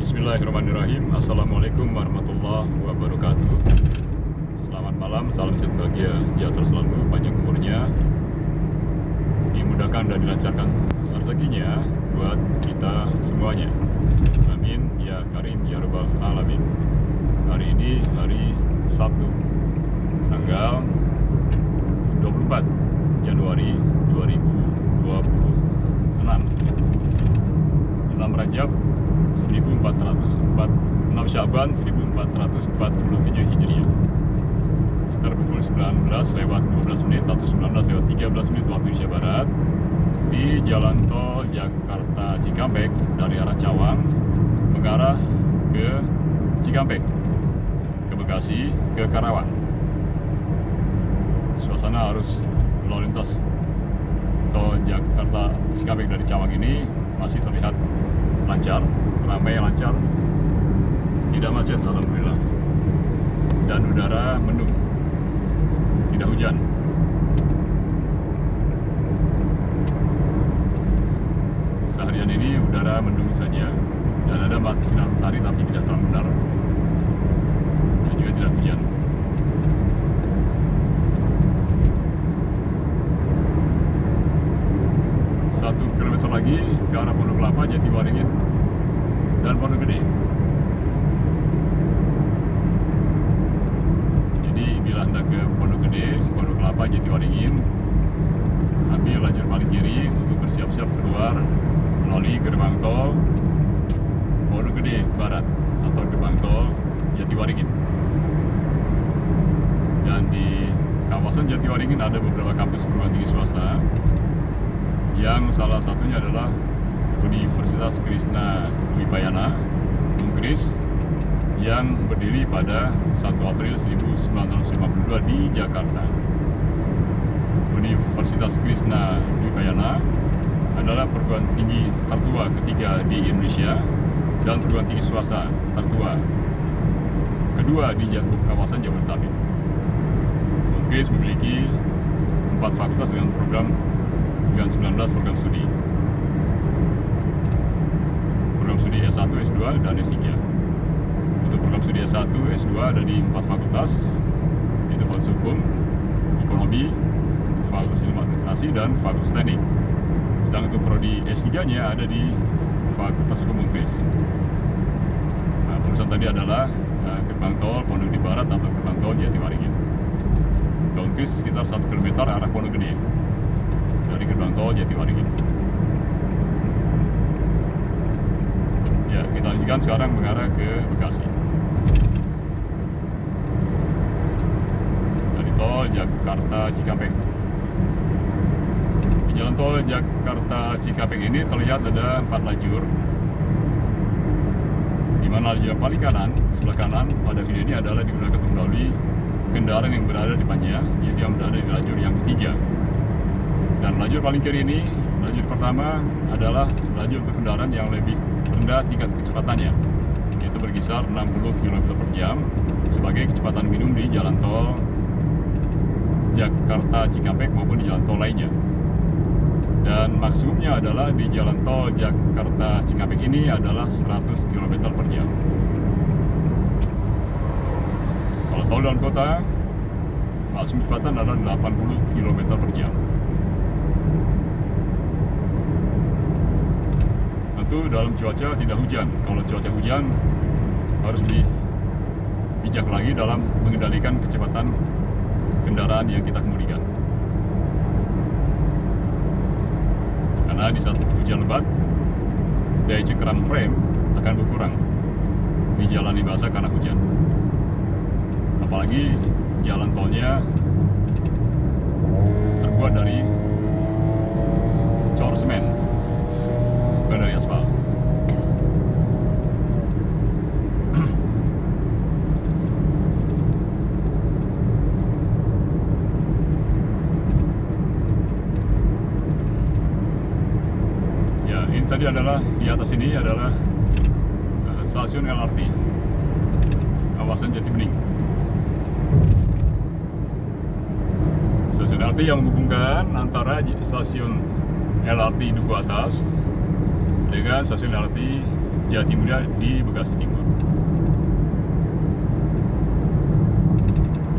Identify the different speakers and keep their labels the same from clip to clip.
Speaker 1: Bismillahirrahmanirrahim. Assalamualaikum warahmatullahi wabarakatuh. Selamat malam, salam sehat bahagia, sejahtera selalu, panjang umurnya, dimudahkan dan dilancarkan rezekinya buat kita semuanya. Amin ya karim ya rabbal alamin. Hari ini hari Sabtu, tanggal 24 Januari 2026, 6 Rajab 6 Syaban 1447 Hijriah. Sekitar pukul 19 lewat 12 menit atau 19 lewat 13 menit waktu Indonesia Barat di jalan tol Jakarta Cikampek dari arah Cawang mengarah ke Cikampek, ke Bekasi, ke Karawang. Suasana arus lalu lintas tol Jakarta Cikampek dari Cawang ini masih terlihat lancar, ramai, lancar, tidak macet alhamdulillah, dan udara mendung, tidak hujan. Seharian ini udara mendung saja dan ada sinar matahari tapi tidak terlalu benar dan juga tidak hujan. Satu kilometer lagi ke arah Pondok Kelapa, Jatiwaringin, dan Pondok Gede. Jadi bila hendak ke Pondok Gede, Pondok Kelapa, Jatiwaringin, ambil lajur paling kiri untuk bersiap-siap keluar melalui gerbang tol Pondok Gede Barat atau gerbang tol Jatiwaringin. Dan di kawasan Jatiwaringin ada beberapa kampus perguruan tinggi swasta, yang salah satunya adalah Universitas Krishna Wipayana, Unkris, yang berdiri pada 1 April 1952 di Jakarta. Universitas Krishna Wipayana adalah perguruan tinggi tertua ketiga di Indonesia dan perguruan tinggi swasta tertua kedua di kawasan Jabodetabek. Unkris memiliki 4 fakultas dengan 19 program studi. Program studi S1, S2, dan S3. Untuk program studi S1, S2 ada di 4 fakultas, yaitu Fakultas Hukum, Ekonomi, Fakultas Ilmu Administrasi, dan Fakultas Teknik. Sedangkan untuk prodi S3-nya ada di Fakultas Hukum Unkris. Nah, perusahaan tadi adalah gerbang tol Pondok Gede Barat atau gerbang tol Jatiwaringin. Ke Unkris sekitar 1 km arah Pondok Gede dari gerbang tol Jatiwaringin. Ya, kita lanjutkan sekarang mengarah ke Bekasi. Dari tol Jakarta Cikampek. Di jalan tol Jakarta Cikampek ini terlihat ada 4 lajur. Di mana lajur yang paling kanan, sebelah kanan pada video ini adalah digunakan untuk melalui kendaraan yang berada di depannya, yaitu yang berada di lajur yang ketiga. Dan lajur paling kiri ini, lajur pertama adalah lajur untuk kendaraan yang lebih rendah tingkat kecepatannya, yaitu berkisar 60 km per jam sebagai kecepatan minimum di jalan tol Jakarta Cikampek maupun di jalan tol lainnya. Dan maksimumnya adalah di jalan tol Jakarta Cikampek ini adalah 100 km per jam. Kalau tol dalam kota, maksimum kecepatan adalah 80 km per jam. Tentu dalam cuaca tidak hujan. Kalau cuaca hujan harus bijak lagi dalam mengendalikan kecepatan kendaraan yang kita kemudikan. Karena di saat hujan lebat, daya cengkeram rem akan berkurang di jalan yang basah karena hujan. Apalagi jalan tolnya terbuat dari cor semen, bukan dari aspal. Ya, ini tadi adalah di atas ini adalah stasiun LRT kawasan Jatibening. Stasiun LRT yang menghubungkan antara stasiun LRT Duku Atas dengan stasiun LRT Jatimulya di Bekasi Timur.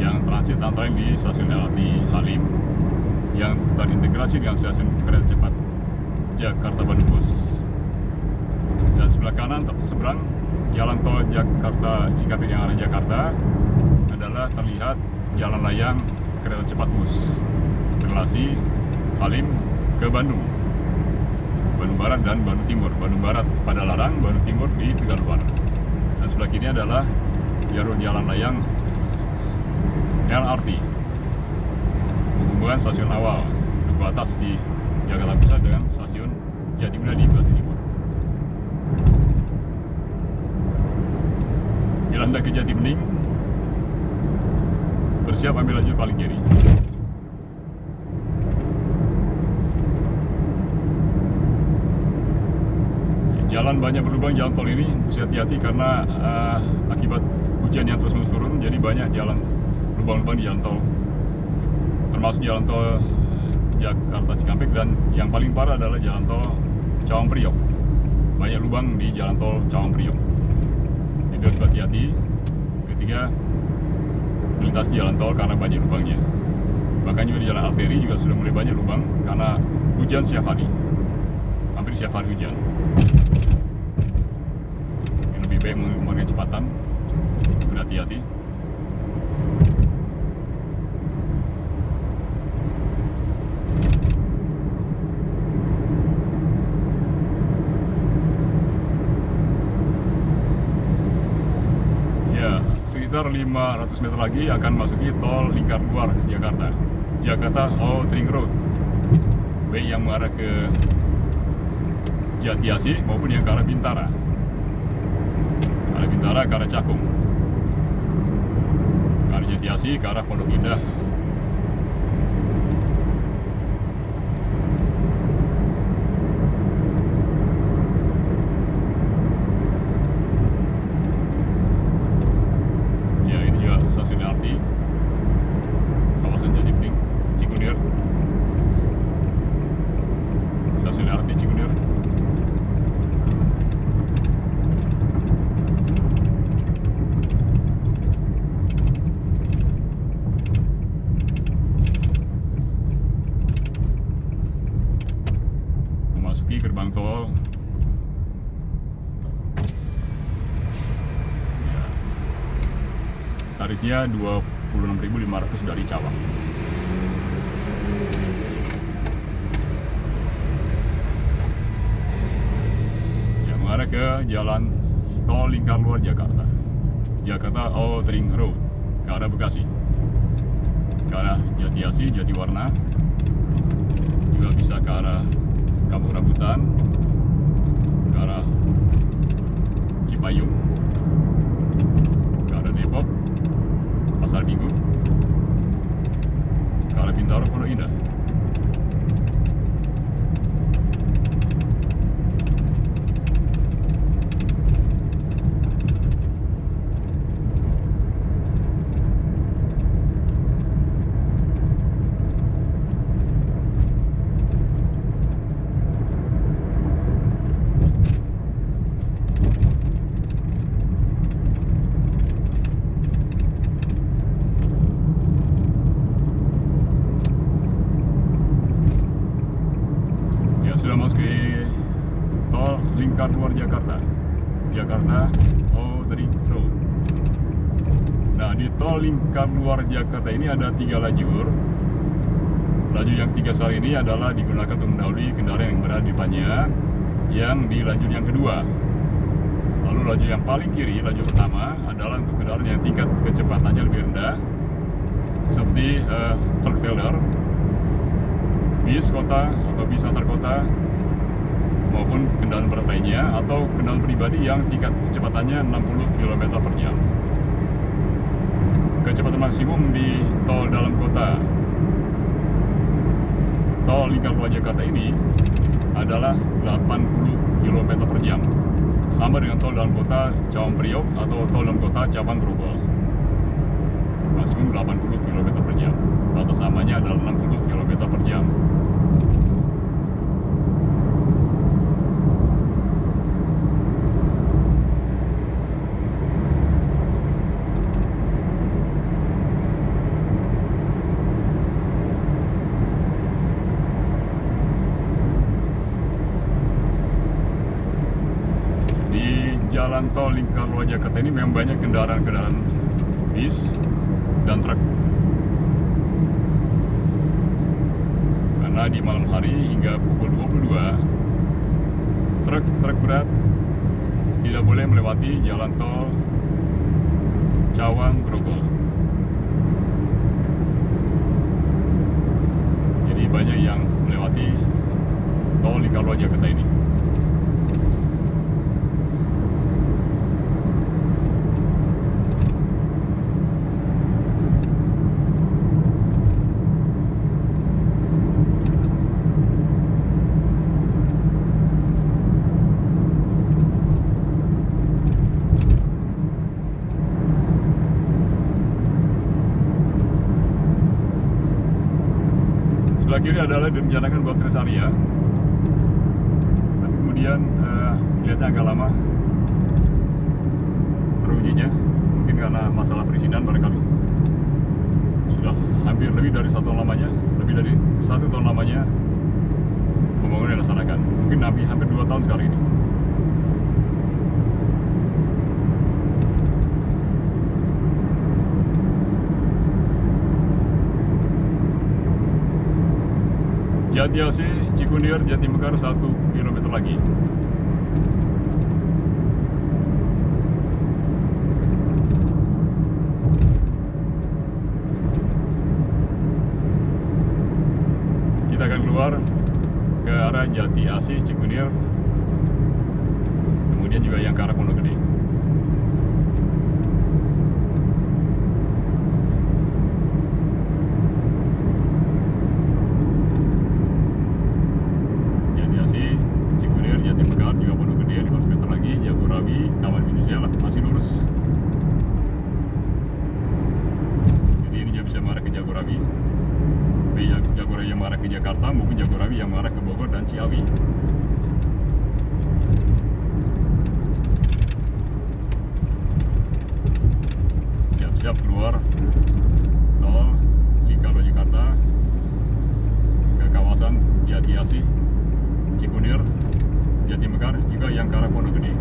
Speaker 1: Yang transit antara di stasiun LRT Halim yang terintegrasi dengan stasiun kereta cepat Jakarta Bandung Bus. Dan sebelah kanan seberang jalan tol Jakarta Cikampek yang arah Jakarta adalah terlihat jalan layang kereta cepat bus relasi Halim ke Bandung, Bandung Barat dan Bandung Timur. Bandung Barat pada Larang, Bandung Timur di Tegaluar. Dan sebelah kiri adalah jalur jalan layang LRT menghubungkan stasiun awal Duku Atas di Jakarta Pusat dengan stasiun Jatimulya di Bekasi Timur. Bila Anda ke Jatibening, bersiap ambil lajur paling kiri. Jalan banyak berlubang jalan tol ini, mesti hati-hati karena akibat hujan yang terus turun, jadi banyak jalan lubang-lubang di jalan tol, termasuk jalan tol Jakarta Cikampek, dan yang paling parah adalah jalan tol Cawang Priok. Banyak lubang di jalan tol Cawang Priok. Jadi harus hati-hati ketika melintas jalan tol karena banyak lubangnya. Bahkan juga di jalan arteri juga sudah mulai banyak lubang karena hujan setiap hari, hampir setiap hari hujan. Yang lebih baik mengurangi kecepatan, berhati-hati. Sekitar 500 meter lagi akan masuki tol lingkar luar Jakarta, Jakarta Outring Road, baik yang mengarah ke Jatiasi maupun yang ke arah Bintara, ke arah Cakung, ke arah Jatiasi, ke arah Pondok Indah. Stasiun LRT kawasan Jatibening, Cikunir, stasiun LRT Cikunir. Memasuki gerbang tol tarifnya 26.500 dari Cawang. Yang mengarah ke jalan tol lingkar luar Jakarta, Jakarta Outring Road, ke arah Bekasi, ke arah Jatiasi, Jatiwarna, juga bisa ke arah Kampung Rambutan, ke arah Cipayung, ke arah Depok, Pasar Minggu, ke arah Bintaro, Pondok Indah. Sudah masuk ke tol lingkar luar Jakarta, Jakarta Outring Road. Nah, di tol lingkar luar Jakarta ini ada 3 lajur. Lajur yang 3 kali ini adalah digunakan untuk mendahului kendaraan yang berada di depannya yang di lajur yang kedua. Lalu lajur yang paling kiri, lajur pertama, adalah untuk kendaraan yang tingkat kecepatannya lebih rendah, seperti truk trailer, bis kota atau bis antar kota, maupun kendaraan berat lainnya, atau kendaraan pribadi yang tingkat kecepatannya 60 km per jam. Kecepatan maksimum di tol dalam kota, tol lingkar luar Jakarta ini adalah 80 km per jam, sama dengan tol dalam kota Cawang Priok atau tol dalam kota Cawang Grogol. Maksimum 80 km per jam, batas samanya adalah 60 km per jam. jalan tol lingkar luar Jakarta ini memang banyak kendaraan-kendaraan bis dan truk. Karena di malam hari hingga pukul 22, truk berat tidak boleh melewati jalan tol Cawang Grogol. Jadi banyak yang melewati tol lingkar luar Jakarta ini. Sebelah kiri adalah direncanakan buat rest area, tapi kemudian kelihatannya agak lama terujinya, mungkin karena masalah perizinan barangkali. Sudah hampir lebih dari 1 tahun lamanya, pembangunan dilaksanakan. Mungkin hampir 2 tahun sekarang ini. Jatiasi, Cikunir, Jatimekar 1 km lagi. Kita akan keluar ke arah Jatiasi, Cikunir, kemudian juga yang ke arah Pondok Gede. Masih lurus. Jadi ini dia bisa mengarah ke Jagorawi, Jagorawi yang mengarah ke Jakarta maupun Jagorawi yang mengarah ke Bogor dan Ciawi. Siap-siap keluar tol lingkar luar Jakarta ke kawasan Jatiasi, Cikunir, Jatimekar, juga yang ke arah Pondok Gede.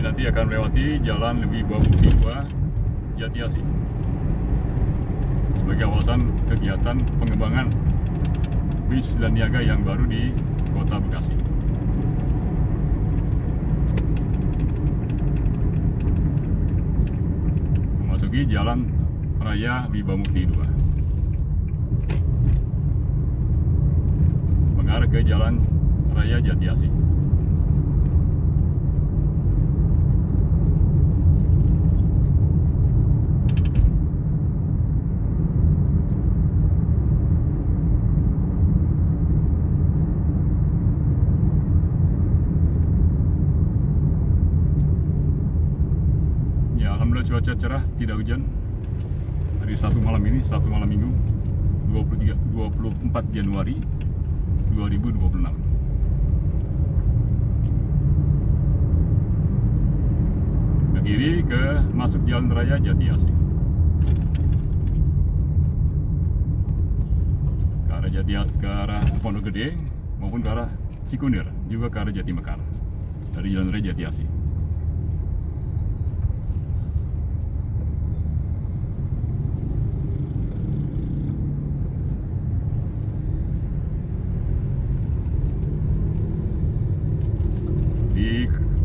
Speaker 1: Nanti akan melewati Jalan Wibawa Mukti 2 Jatiasi sebagai kawasan kegiatan pengembangan bis dan niaga yang baru di Kota Bekasi. Memasuki Jalan Raya Wibawa Mukti 2 mengarah ke Jalan Raya Jatiasi. Cuaca cerah, tidak hujan. Hari Sabtu malam ini, Sabtu malam Minggu 24 Januari 2026. Ke kiri ke masuk Jalan Raya Jatiasi. Ke arah Pondok Gede maupun ke arah Cikunir, juga ke arah Jatimekar dari Jalan Raya Jatiasi. Di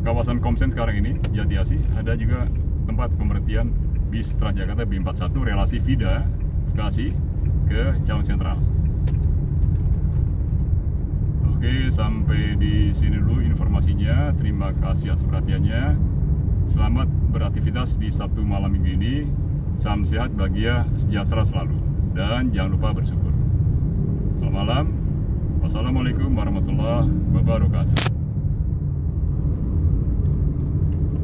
Speaker 1: kawasan Komsen sekarang ini, Jatiasi, ada juga tempat pemberhentian bis Transjakarta B41 relasi Vida Bekasi ke Cawang Sentral. Oke, sampai di sini dulu informasinya. Terima kasih atas perhatiannya. Selamat beraktivitas di Sabtu malam minggu ini. Salam sehat, bahagia, sejahtera selalu. Dan jangan lupa bersyukur. Selamat malam. Wassalamualaikum warahmatullahi wabarakatuh.